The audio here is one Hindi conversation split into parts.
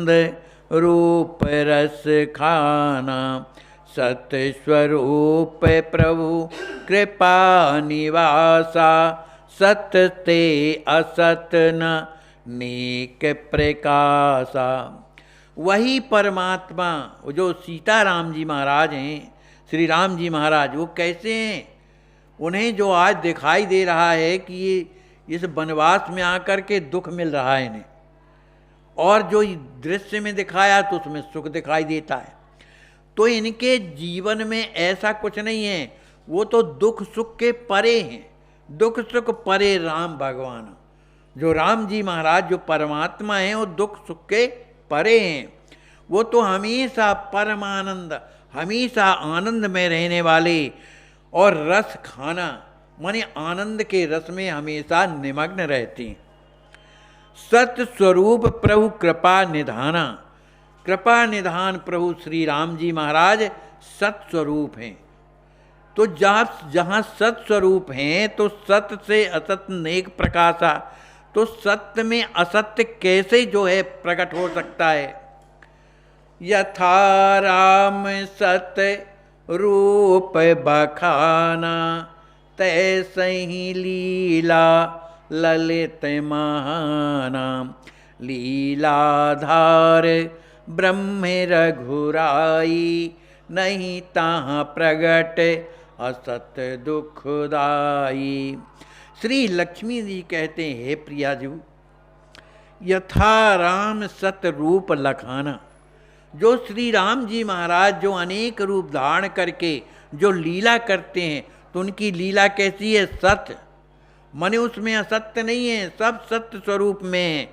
आनंद रूप रस खाना, सत्य स्वरूप प्रभु कृपा निवासा, सत्य ते असत न नेक प्रकाशा। वही परमात्मा जो सीताराम जी महाराज हैं, श्री राम जी महाराज, वो कैसे हैं? उन्हें जो आज दिखाई दे रहा है कि ये इस वनवास में आकर के दुख मिल रहा है इन्हें, और जो दृश्य में दिखाया तो उसमें सुख दिखाई देता है, तो इनके जीवन में ऐसा कुछ नहीं है। वो तो दुख सुख के परे हैं, दुख सुख परे राम भगवान। जो राम जी महाराज जो परमात्मा हैं वो दुख सुख के परे हैं। वो तो हमेशा परमानंद, हमेशा आनंद में रहने वाले, और रस खाना माने आनंद के रस में हमेशा निमग्न रहती हैं। सत्य स्वरूप प्रभु कृपा निधाना, कृपा निधान प्रभु श्री राम जी महाराज सत्य स्वरूप हैं। तो जहाँ सत्य स्वरूप हैं तो सत्य से असत्य नेक प्रकाशा, तो सत्य में असत्य कैसे जो है प्रकट हो सकता है। यथा राम सत्य रूप बखाना, तैसे ही लीला ललित महाना, लीलाधार ब्रह्म रघुराई, नहीं ताहाँ प्रगट असत दुखदाई। श्री लक्ष्मी जी कहते हैं, हे प्रियाजू, यथा राम सत रूप लखाना, जो श्री राम जी महाराज जो अनेक रूप धारण करके जो लीला करते हैं, तो उनकी लीला कैसी है? सत्य, माने उसमें असत्य नहीं है, सब सत्य स्वरूप में है।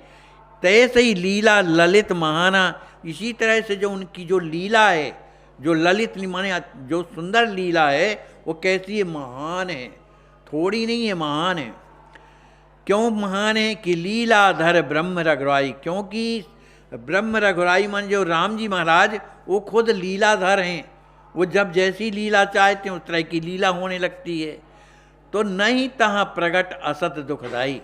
तैसे ही लीला ललित महाना, इसी तरह से जो उनकी जो लीला है, जो ललित माने जो सुंदर लीला है, वो कैसी है? महान है, थोड़ी नहीं है, महान है। क्यों महान है? कि लीलाधर ब्रह्म रघुराई, क्योंकि ब्रह्म रघुराई मान जो राम जी महाराज वो खुद लीलाधर हैं। वो जब जैसी लीला चाहते हैं उस तरह की लीला होने लगती है। तो नहीं तहाँ प्रगट असत दुखदाई,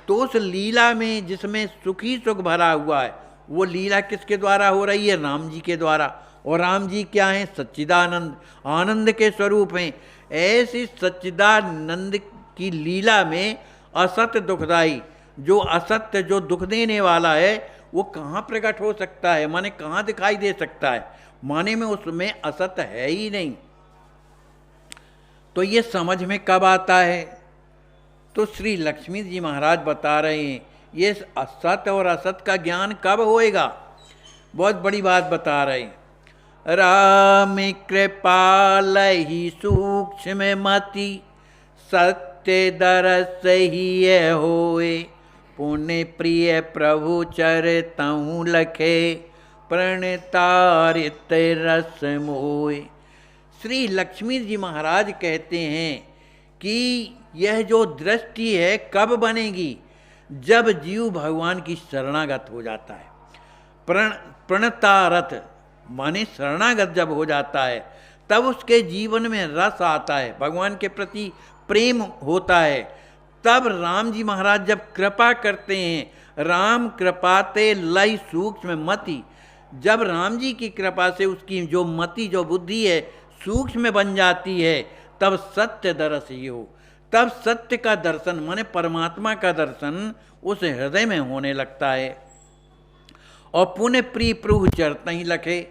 तो उस लीला में जिसमें सुखी सुख भरा हुआ है, वो लीला किसके द्वारा हो रही है? राम जी के द्वारा। और राम जी क्या हैं? सच्चिदानंद, आनंद के स्वरूप हैं। ऐसी सच्चिदानंद की लीला में असत्य दुखदाई, जो असत्य जो दुख देने वाला है, वो कहाँ प्रकट हो सकता है? माने कहाँ दिखाई दे सकता है? माने में उसमें असत्य है ही नहीं। तो ये समझ में कब आता है? तो श्री लक्ष्मी जी महाराज बता रहे हैं, ये असत्य और असत का ज्ञान कब होएगा? बहुत बड़ी बात बता रहे हैं। राम कृपाल ही सूक्ष्म मति, सत्य दरस ही होए, पुण्य प्रिय प्रभु चरितहु लखे, प्रणतारित रस मोए। श्री लक्ष्मी जी महाराज कहते हैं कि यह जो दृष्टि है कब बनेगी? जब जीव भगवान की शरणागत हो जाता है। प्रणतारत माने शरणागत जब हो जाता है, तब उसके जीवन में रस आता है, भगवान के प्रति प्रेम होता है। तब राम जी महाराज जब कृपा करते हैं, राम कृपाते लय सूक्ष्म मति, जब राम जी की कृपा से उसकी जो मति जो बुद्धि है सूक्ष्म बन जाती है, तब सत्य दरस ही हो, तब सत्य का दर्शन माने परमात्मा का दर्शन उस हृदय में होने लगता है। और पुण्य प्रिय प्रभु चरत ही लखे,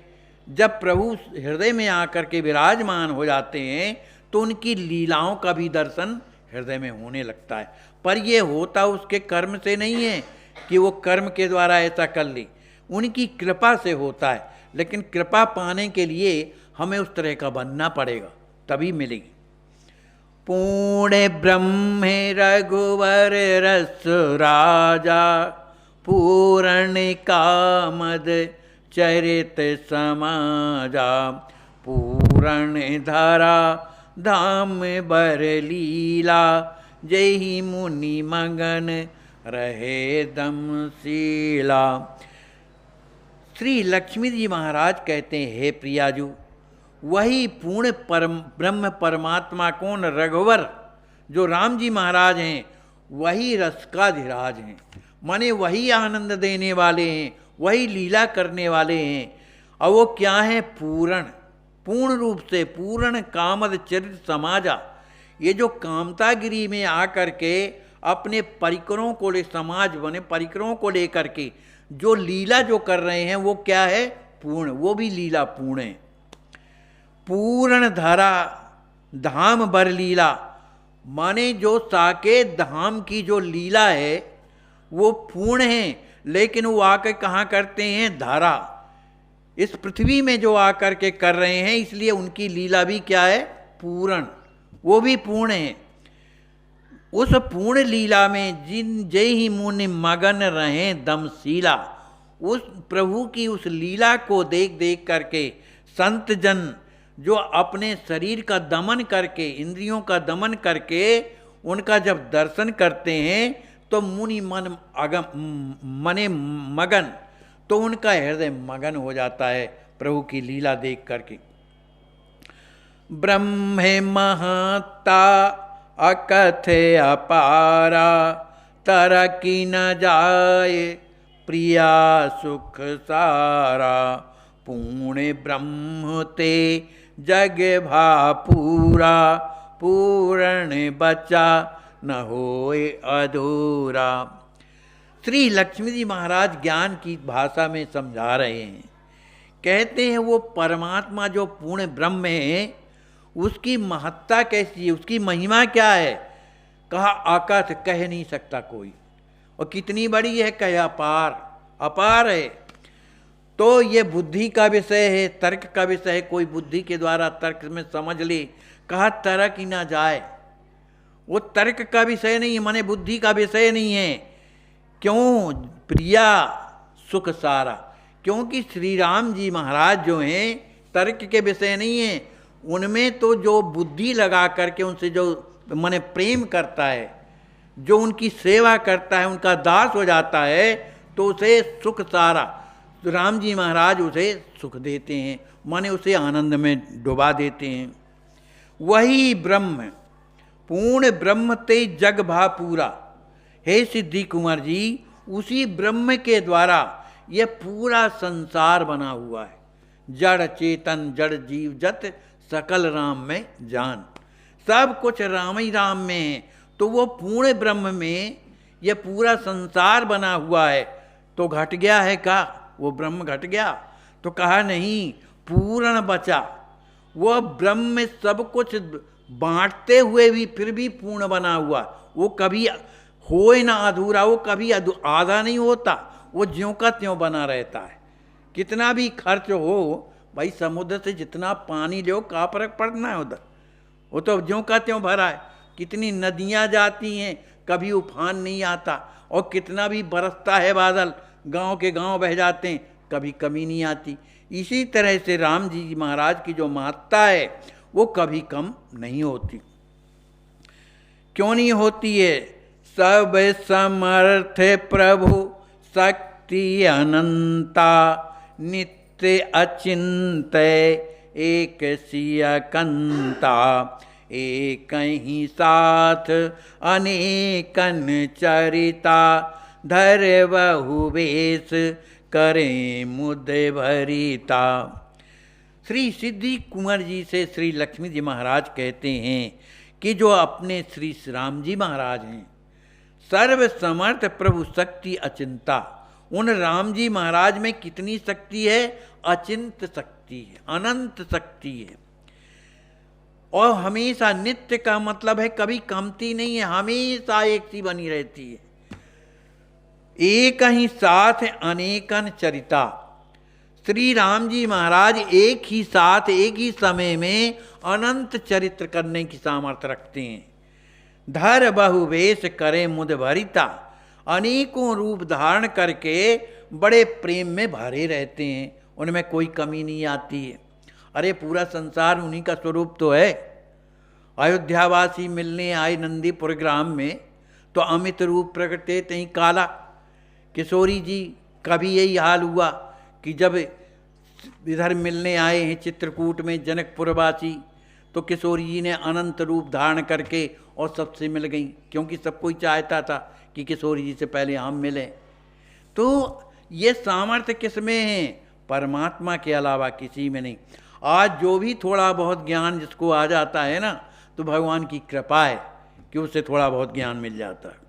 जब प्रभु हृदय में आकर के विराजमान हो जाते हैं तो उनकी लीलाओं का भी दर्शन हृदय में होने लगता है। पर यह होता उसके कर्म से नहीं है कि वो कर्म के द्वारा ऐसा कर ले, उनकी कृपा से होता है। लेकिन कृपा पाने के लिए हमें उस तरह का बनना पड़ेगा, तभी मिलेगी। पूर्ण ब्रह्म रघुवर रस राजा, पूर्ण कामद चरित समाजा, पूर्ण धरा धाम बर लीला, जय मुनि मगन रहे दम शीला। श्री लक्ष्मी जी महाराज कहते हैं, हे प्रियाजू, वही पूर्ण ब्रह्म परमात्मा कौन? रघुवर, जो राम जी महाराज हैं, वही रस का धीराज हैं, माने वही आनंद देने वाले हैं, वही लीला करने वाले हैं। और वो क्या है? पूर्ण रूप से पूर्ण कामद चरित समाजा। ये जो कामतागिरी में आकर के अपने परिकरों को ले, समाज बने परिकरों को लेकर के जो लीला जो कर रहे हैं वो क्या है? पूर्ण। वो भी लीला पूर्ण है। पूर्ण धरा धाम बर लीला, माने जो साकेत धाम की जो लीला है वो पूर्ण है, लेकिन वो आकर कहाँ करते हैं? धारा, इस पृथ्वी में जो आकर के कर रहे हैं, इसलिए उनकी लीला भी क्या है? पूर्ण। वो भी पूर्ण है। उस पूर्ण लीला में जिन जय ही मुनि मगन रहे दमशीला, उस प्रभु की उस लीला को देख देख करके संत जन जो अपने शरीर का दमन करके, इंद्रियों का दमन करके उनका जब दर्शन करते हैं तो मुनि मने मगन, तो उनका हृदय मगन हो जाता है प्रभु की लीला देख करके। ब्रह्मे महता अकथे अपारा, तरकी न जाए प्रिया सुख सारा, पूर्ण ब्रह्म ते जग भा पूरा, पूर्ण बचा न होए अधूरा। श्री लक्ष्मी जी महाराज ज्ञान की भाषा में समझा रहे हैं। कहते हैं वो परमात्मा जो पूर्ण ब्रह्म है, उसकी महत्ता कैसी है, उसकी महिमा क्या है? कहा आकाश, कह नहीं सकता कोई। और कितनी बड़ी है? कह अपार, अपार है। तो ये बुद्धि का विषय है, तर्क का विषय है। कोई बुद्धि के द्वारा तर्क में समझ ले। कहा तर्क ही ना जाए, वो तर्क का विषय नहीं है, माने बुद्धि का विषय नहीं है। क्यों? प्रिया सुख सारा, क्योंकि श्री राम जी महाराज जो हैं तर्क के विषय नहीं है। उनमें तो जो बुद्धि लगा करके उनसे जो माने प्रेम करता है, जो उनकी सेवा करता है, उनका दास हो जाता है, तो उसे सुख सारा, राम जी महाराज उसे सुख देते हैं, माने उसे आनंद में डुबा देते हैं। वही ब्रह्म, पूर्ण ब्रह्म ते जग भा पूरा। हे सिद्धि कुमार जी, उसी ब्रह्म के द्वारा यह पूरा संसार बना हुआ है। जड़ चेतन जड़ जीव जत सकल राम में जान, सब कुछ राम ही राम में है। तो वो पूर्ण ब्रह्म में यह पूरा संसार बना हुआ है। तो घट गया है का? वो ब्रह्म घट गया? तो कहा नहीं, पूर्ण बचा। वह ब्रह्म में सब कुछ बांटते हुए भी फिर भी पूर्ण बना हुआ। वो कभी होए ना अधूरा, वो कभी आधा नहीं होता, वो ज्यों का त्यों बना रहता है। कितना भी खर्च हो, भाई समुद्र से जितना पानी लो का फर्क पड़ना है उधर, वो तो ज्यों का त्यों भरा है। कितनी नदियाँ जाती हैं, कभी उफान नहीं आता, और कितना भी बरसता है बादल, गांव के गांव बह जाते हैं, कभी कमी नहीं आती। इसी तरह से राम जी महाराज की जो महत्ता है वो कभी कम नहीं होती। क्यों नहीं होती है? सब समर्थ प्रभु शक्ति अनंता, नित्य अचिंत्य एक सिया कंता, एक ही साथ अनेकन चरिता, धर बहु वेश करें मुद्दे भरिता। श्री सिद्धि कुंवर जी से श्री लक्ष्मी जी महाराज कहते हैं कि जो अपने श्री राम जी महाराज हैं, सर्व समर्थ प्रभु शक्ति अचिंता। उन राम जी महाराज में कितनी शक्ति है? अचिंत शक्ति है, अनंत शक्ति है। और हमेशा नित्य का मतलब है कभी कमती नहीं है, हमेशा एक सी बनी रहती है। एक ही साथ अनेकन चरिता। श्री राम जी महाराज एक ही साथ एक ही समय में अनंत चरित्र करने की सामर्थ्य रखते हैं। धर बहुवेश करे मुद भरिता, अनेकों रूप धारण करके बड़े प्रेम में भरे रहते हैं, उनमें कोई कमी नहीं आती है। अरे पूरा संसार उन्हीं का स्वरूप तो है। अयोध्यावासी मिलने आए नंदीपुर ग्राम में, तो अमित रूप प्रकटे तहीं काला। किशोरी जी का भी यही हाल हुआ कि जब इधर मिलने आए हैं चित्रकूट में जनकपुरवासी, तो किशोरी जी ने अनंत रूप धारण करके और सबसे मिल गई, क्योंकि सब कोई चाहता था कि किशोरी जी से पहले हम मिलें। तो ये सामर्थ्य किस में है? परमात्मा के अलावा किसी में नहीं। आज जो भी थोड़ा बहुत ज्ञान जिसको आ जाता है ना, तो भगवान की कृपा है कि उससे थोड़ा बहुत ज्ञान मिल जाता है।